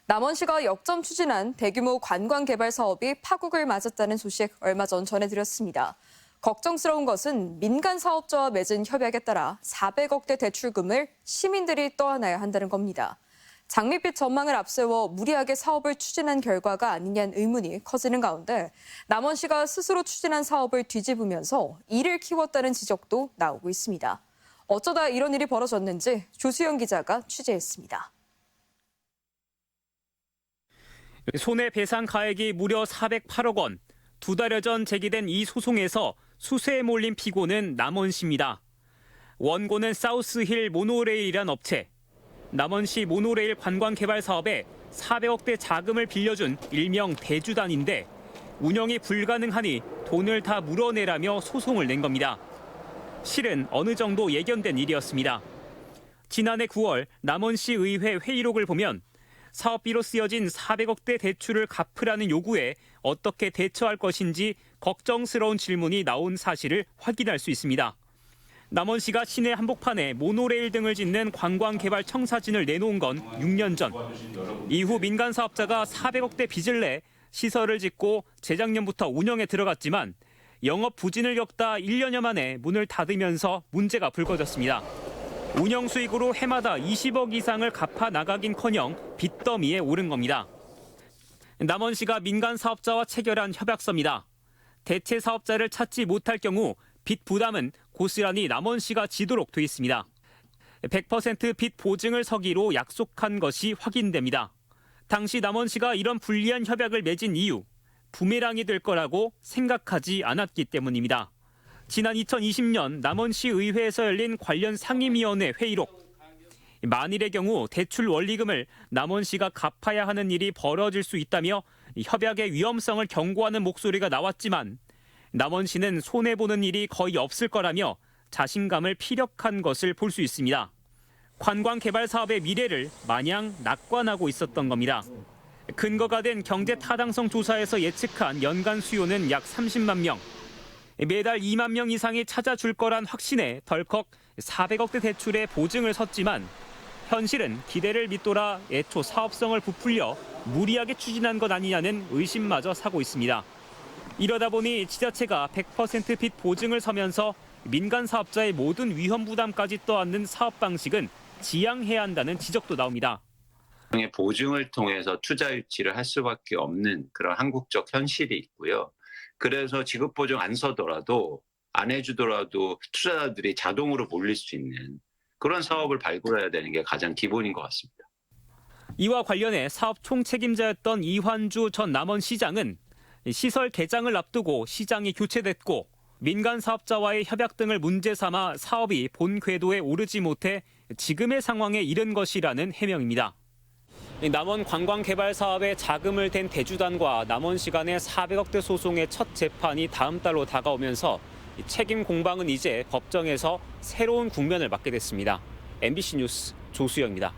남원시가 역점 추진한 대규모 관광 개발 사업이 파국을 맞았다는 소식 얼마 전 전해드렸습니다. 걱정스러운 것은 민간 사업자와 맺은 협약에 따라 400억대 대출금을 시민들이 떠안아야 한다는 겁니다. 장밋빛 전망을 앞세워 무리하게 사업을 추진한 결과가 아니냐는 의문이 커지는 가운데 남원시가 스스로 추진한 사업을 뒤집으면서 이를 키웠다는 지적도 나오고 있습니다. 어쩌다 이런 일이 벌어졌는지 조수영 기자가 취재했습니다. 손해배상 가액이 무려 408억 원. 2달여 전 제기된 이 소송에서 수세에 몰린 피고는 남원시입니다. 원고는 사우스힐 모노레일이란 업체. 남원시 모노레일 관광 개발 사업에 400억대 자금을 빌려준 일명 대주단인데 운영이 불가능하니 돈을 다 물어내라며 소송을 낸 겁니다. 실은 어느 정도 예견된 일이었습니다. 지난해 9월 남원시 의회 회의록을 보면 사업비로 쓰여진 400억대 대출을 갚으라는 요구에 어떻게 대처할 것인지 걱정스러운 질문이 나온 사실을 확인할 수 있습니다. 남원시가 시내 한복판에 모노레일 등을 짓는 관광개발 청사진을 내놓은 건 6년 전. 이후 민간 사업자가 400억대 빚을 내 시설을 짓고 재작년부터 운영에 들어갔지만 영업 부진을 겪다 1년여 만에 문을 닫으면서 문제가 불거졌습니다. 운영 수익으로 해마다 20억 이상을 갚아 나가긴커녕 빚더미에 오른 겁니다. 남원시가 민간 사업자와 체결한 협약서입니다. 대체 사업자를 찾지 못할 경우 빚 부담은 고스란히 남원시가 지도록 돼 있습니다. 100% 빚 보증을 서기로 약속한 것이 확인됩니다. 당시 남원시가 이런 불리한 협약을 맺은 이유, 부메랑이 될 거라고 생각하지 않았기 때문입니다. 지난 2020년 남원시 의회에서 열린 관련 상임위원회 회의록. 만일의 경우 대출 원리금을 남원시가 갚아야 하는 일이 벌어질 수 있다며 협약의 위험성을 경고하는 목소리가 나왔지만 남원시는 손해보는 일이 거의 없을 거라며 자신감을 피력한 것을 볼 수 있습니다. 관광 개발 사업의 미래를 마냥 낙관하고 있었던 겁니다. 근거가 된 경제 타당성 조사에서 예측한 연간 수요는 약 30만 명. 매달 2만 명 이상이 찾아줄 거란 확신에 덜컥 400억대 대출에 보증을 섰지만 현실은 기대를 밑돌아 애초 사업성을 부풀려 무리하게 추진한 것 아니냐는 의심마저 사고 있습니다. 이러다 보니 지자체가 100% 빚 보증을 서면서 민간 사업자의 모든 위험 부담까지 떠안는 사업 방식은 지양해야 한다는 지적도 나옵니다. 보증을 통해서 투자 유치를 할 수밖에 없는 그런 한국적 현실이 있고요. 그래서 지급 보증 안 서더라도 안 해주더라도 투자자들이 자동으로 몰릴 수 있는 그런 사업을 발굴해야 되는 게 가장 기본인 것 같습니다. 이와 관련해 사업 총책임자였던 이환주 전 남원시장은 시설 개장을 앞두고 시장이 교체됐고 민간 사업자와의 협약 등을 문제 삼아 사업이 본 궤도에 오르지 못해 지금의 상황에 이른 것이라는 해명입니다. 남원 관광개발 사업에 자금을 댄 대주단과 남원시 간의 400억대 소송의 첫 재판이 다음 달로 다가오면서 책임 공방은 이제 법정에서 새로운 국면을 맞게 됐습니다. MBC 뉴스 조수영입니다.